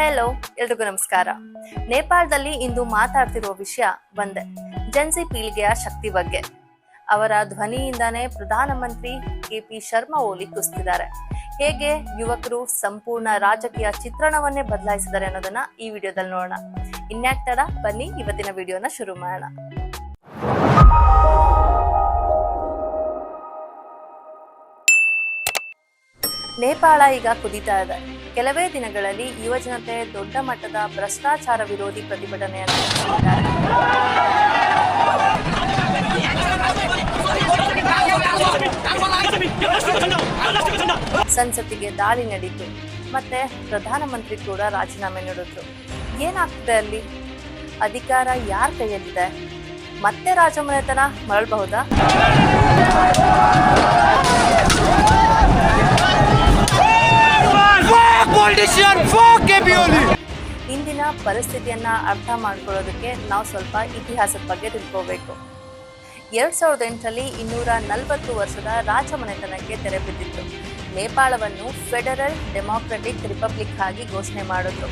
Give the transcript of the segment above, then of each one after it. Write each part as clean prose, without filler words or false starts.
Hello, ಎಲ್ರಿಗೂ ನಮಸ್ಕಾರ. ನೇಪಾಳದಲ್ಲಿ ಇಂದು ಮಾತಾಡ್ತಿರೋ ವಿಷಯ ಒಂದೇ, ಜೆನ್ಸಿ ಪೀಳಿಗೆಯ ಶಕ್ತಿ ಬಗ್ಗೆ. ಅವರ ಧ್ವನಿಯಿಂದಾನೇ ಪ್ರಧಾನಮಂತ್ರಿ ಕೆಪಿ ಶರ್ಮಾ ಓಲಿ ಕುಸ್ತಿದ್ದಾರೆ. ಹೇಗೆ ಯುವಕರು ಸಂಪೂರ್ಣ ರಾಜಕೀಯ ಚಿತ್ರಣವನ್ನೇ ಬದಲಾಯಿಸಿದ್ದಾರೆ ಅನ್ನೋದನ್ನ ಈ ವಿಡಿಯೋದಲ್ಲಿ ನೋಡೋಣ. ಇನ್ಯಾಕ್ ತಡ, ಬನ್ನಿ ಇವತ್ತಿನ ವಿಡಿಯೋನ ಶುರು ಮಾಡೋಣ. ನೇಪಾಳ ಈಗ ಕುದೀತಾ ಇದೆ. ಕೆಲವೇ ದಿನಗಳಲ್ಲಿ ಯುವಜನತೆ ದೊಡ್ಡ ಮಟ್ಟದ ಭ್ರಷ್ಟಾಚಾರ ವಿರೋಧಿ ಪ್ರತಿಭಟನೆಯನ್ನು ನಡೆಸಿದ್ದಾರೆ. ಸಂಸತ್ತಿಗೆ ದಾಳಿ ನಡೆಯಿತು, ಮತ್ತೆ ಪ್ರಧಾನಮಂತ್ರಿ ಕೂಡ ರಾಜೀನಾಮೆ ನೀಡಿದ್ರು. ಏನಾಗ್ತಿದೆ ಅಲ್ಲಿ? ಅಧಿಕಾರ ಯಾರ ಕೈಯಲ್ಲಿದೆ? ಮತ್ತೆ ರಾಜಮನೆತನ ಮರಳಬಹುದಾ? ಇಂದಿನ ಪರಿಸ್ಥಿತಿಯನ್ನ ಅರ್ಥ ಮಾಡ್ಕೊಳ್ಳೋದಕ್ಕೆ ನಾವು ಸ್ವಲ್ಪ ಇತಿಹಾಸದ ಬಗ್ಗೆ ತಿಳ್ಕೋಬೇಕು. 2008ರಲ್ಲಿ 240 ವರ್ಷದ ರಾಜಮನೆತನಕ್ಕೆ ತೆರೆ ಬಿದ್ದಿತ್ತು. ನೇಪಾಳವನ್ನು ಫೆಡರಲ್ ಡೆಮಾಕ್ರೆಟಿಕ್ ರಿಪಬ್ಲಿಕ್ ಆಗಿ ಘೋಷಣೆ ಮಾಡಿದ್ರು.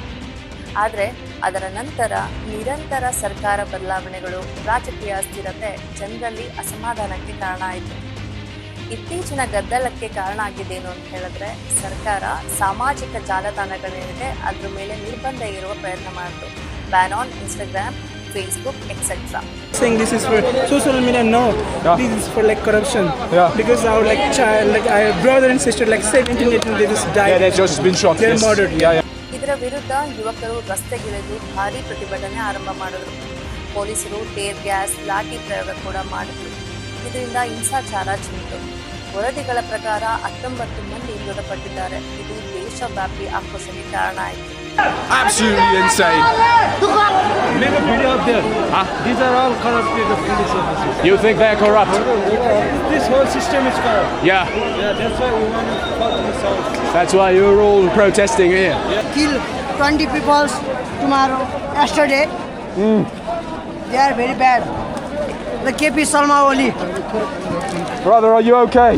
ಆದರೆ ಅದರ ನಂತರ ನಿರಂತರ ಸರ್ಕಾರ ಬದಲಾವಣೆಗಳು, ರಾಜಕೀಯ ಅಸ್ಥಿರತೆ ಜನರಲ್ಲಿ ಅಸಮಾಧಾನಕ್ಕೆ ಕಾರಣ ಆಯಿತು. ಇತ್ತೀಚಿನ ಗದ್ದಲಕ್ಕೆ ಕಾರಣ ಆಗಿದ್ದೇನು ಅಂತ ಹೇಳಿದ್ರೆ, ಸರ್ಕಾರ ಸಾಮಾಜಿಕ ಜಾಲತಾಣಗಳೇನಿದೆ ಅದ್ರ ಮೇಲೆ ನಿರ್ಬಂಧ ಇರುವ ಪ್ರಯತ್ನ ಮಾಡಿತು. Ban on Instagram, Facebook, etc. Saying this is for social media, no. Yeah. This is for like corruption. Yeah. Because our like child, like our brother and sister, like 17, 18, they just died. Yeah, they've just been shot. They're murdered. Yeah. ಇದರ ವಿರುದ್ಧ ಯುವಕರು ರಸ್ತೆಗಿಳಿದು ಭಾರೀ ಪ್ರತಿಭಟನೆ ಆರಂಭ ಮಾಡಿದ್ರು. ಪೊಲೀಸರು tear gas, ಲಾಠಿ ಪ್ರಯೋಗ ಕೂಡ ಮಾಡಿದ್ರು. ಇದರಿಂದ ಹಿಂಸಾಚಾರ ಚಿಮ್ಮಿತು. ವರದಿಗಳ ಪ್ರಕಾರ 19 ಮಂದಿ ಮೃತಪಟ್ಟಿದ್ದಾರೆ. ಇದು ದೇಶವ್ಯಾಪಿ ಆಕ್ರೋಶಕ್ಕೆ ಕಾರಣ ಆಯಿತು. Absolutely insane. Make a video up there. These are all corrupted police officers. You think they're corrupt? This whole system is corrupt. Yeah. Yeah, that's why we want to follow this out. That's why you're all protesting here. Kill 20 people tomorrow, yesterday. They are very bad. The KP Sharma Oli. Brother, are you okay?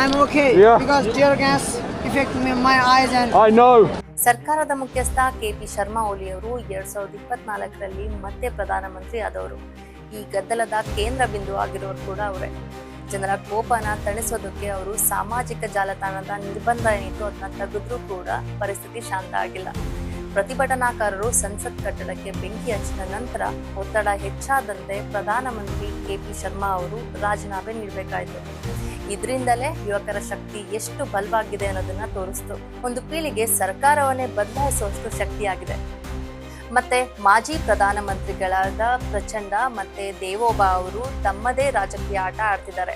I'm okay. Yeah. Because tear gas affect my eyes and. I know. ಸರ್ಕಾರದ ಮುಖ್ಯಸ್ಥ KP Sharma Oli ಅವರು 2024ರಲ್ಲಿ ಮತ್ತೆ ಪ್ರಧಾನಮಂತ್ರಿ ಆದವರು. ಈ ಗದ್ದಲದ ಕೇಂದ್ರ ಬಿಂದು ಆಗಿರೋರು ಕೂಡ ಅವರೇ. ಜನರ ಕೋಪನ ತಣಿಸೋದಕ್ಕೆ ಅವರು ಸಾಮಾಜಿಕ ಜಾಲತಾಣದ ನಿರ್ಬಂಧ ಏನಿತ್ತು ಅದನ್ನ ತೆಗೆದ್ರೂ ಕೂಡ ಪರಿಸ್ಥಿತಿ ಶಾಂತ ಆಗಿಲ್ಲ. ಪ್ರತಿಭಟನಾಕಾರರು ಸಂಸತ್ ಕಟ್ಟಡಕ್ಕೆ ಬೆಂಕಿ ಹಚ್ಚಿದ ನಂತರ ಒತ್ತಡ ಹೆಚ್ಚಾದಂತೆ ಪ್ರಧಾನಮಂತ್ರಿ ಕೆಪಿ ಶರ್ಮಾ ಅವರು ರಾಜೀನಾಮೆ ನೀಡಬೇಕಾಯಿತು. ಇದರಿಂದಲೇ ಯುವಕರ ಶಕ್ತಿ ಎಷ್ಟು ಬಲವಾಗಿದೆ ಅನ್ನೋದನ್ನ ತೋರಿಸ್ತು. ಒಂದು ಪೀಳಿಗೆ ಸರ್ಕಾರವನ್ನೇ ಬದಲಾಯಿಸುವಷ್ಟು ಶಕ್ತಿಯಾಗಿದೆ. ಮತ್ತೆ ಮಾಜಿ ಪ್ರಧಾನಮಂತ್ರಿಗಳಾದ ಪ್ರಚಂಡ ಮತ್ತೆ ದೇವೋಬಾ ಅವರು ತಮ್ಮದೇ ರಾಜಕೀಯ ಆಟ ಆಡ್ತಿದ್ದಾರೆ.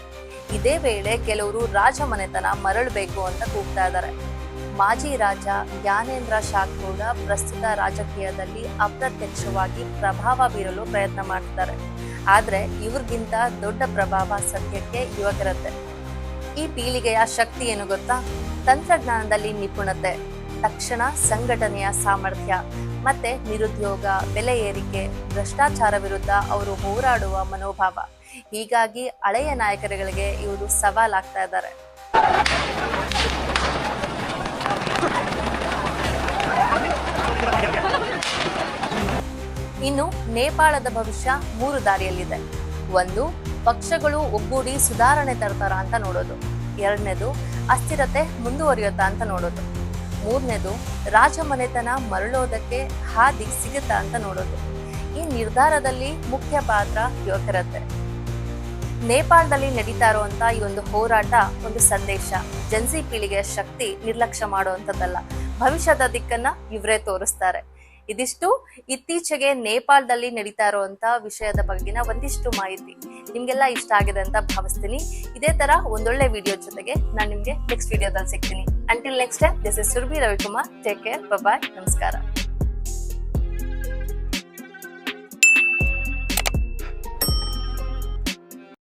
ಇದೇ ವೇಳೆ ಕೆಲವರು ರಾಜಮನೆತನ ಮರಳಬೇಕು ಅಂತ ಕೂಗ್ತಾ ಇದ್ದಾರೆ. ಮಾಜಿ ರಾಜ ಜ್ಞಾನೇಂದ್ರ ಶಾ ಕೂಡ ಪ್ರಸ್ತುತ ರಾಜಕೀಯದಲ್ಲಿ ಅಪ್ರತ್ಯಕ್ಷವಾಗಿ ಪ್ರಭಾವ ಬೀರಲು ಪ್ರಯತ್ನ ಮಾಡ್ತಿದ್ದಾರೆ. ಆದ್ರೆ ಇವ್ರಿಗಿಂತ ದೊಡ್ಡ ಪ್ರಭಾವ ಸದ್ಯಕ್ಕೆ ಯುವಕರದ್ದೇ. ಈ ಪೀಳಿಗೆಯ ಶಕ್ತಿ ಏನು ಗೊತ್ತಾ? ತಂತ್ರಜ್ಞಾನದಲ್ಲಿ ನಿಪುಣತೆ, ತಕ್ಷಣ ಸಂಘಟನೆಯ ಸಾಮರ್ಥ್ಯ, ಮತ್ತೆ ನಿರುದ್ಯೋಗ, ಬೆಲೆ ಏರಿಕೆ, ಭ್ರಷ್ಟಾಚಾರ ವಿರುದ್ಧ ಅವರು ಹೋರಾಡುವ ಮನೋಭಾವ. ಹೀಗಾಗಿ ಹಳೆಯ ನಾಯಕರುಗಳಿಗೆ ಇವರು ಸವಾಲಾಗ್ತಾ ಇದ್ದಾರೆ. ಇನ್ನು ನೇಪಾಳದ ಭವಿಷ್ಯ 3 ದಾರಿಯಲ್ಲಿದೆ. 1, ಪಕ್ಷಗಳು ಒಗ್ಗೂಡಿ ಸುಧಾರಣೆ ತರ್ತಾರ ಅಂತ ನೋಡೋದು. 2ನೇದು, ಅಸ್ಥಿರತೆ ಮುಂದುವರಿಯುತ್ತಾ ಅಂತ ನೋಡೋದು. 3ನೇದು, ರಾಜಮನೆತನ ಮರಳೋದಕ್ಕೆ ಹಾದಿ ಸಿಗುತ್ತಾ ಅಂತ ನೋಡೋದು. ಈ ನಿರ್ಧಾರದಲ್ಲಿ ಮುಖ್ಯ ಪಾತ್ರ ಯುವಕರದ್ದೇ. ನೇಪಾಳದಲ್ಲಿ ನಡೀತಾ ಇರುವಂತ ಈ ಒಂದು ಹೋರಾಟ ಒಂದು ಸಂದೇಶ. ಜೆನ್ಸಿ ಪೀಳಿಗೆಯ ಶಕ್ತಿ ನಿರ್ಲಕ್ಷ್ಯ ಮಾಡುವಂಥದ್ದಲ್ಲ, ಭವಿಷ್ಯದ ದಿಕ್ಕನ್ನ ಇವರೇ ತೋರಿಸ್ತಾರೆ. ಇದಿಷ್ಟು ಇತ್ತೀಚೆಗೆ ನೇಪಾಳದಲ್ಲಿ ನಡೀತಾ ಇರುವಂತ ವಿಷಯದ ಬಗ್ಗಿನ ಒಂದಿಷ್ಟು ಮಾಹಿತಿ. ನಿಮ್ಗೆಲ್ಲ ಇಷ್ಟ ಆಗಿದೆ ಅಂತ ಭಾವಿಸ್ತೀನಿ. ಇದೇ ತರ ಒಂದೊಳ್ಳೆ ವಿಡಿಯೋ ಜೊತೆಗೆ ನಾನು ನಿಮ್ಗೆ ನೆಕ್ಸ್ಟ್ ವಿಡಿಯೋದಲ್ಲಿ ಸಿಗ್ತೀನಿ. Until next time, this is Surbhi Ravikumar. Take care, bye, ನಮಸ್ಕಾರ.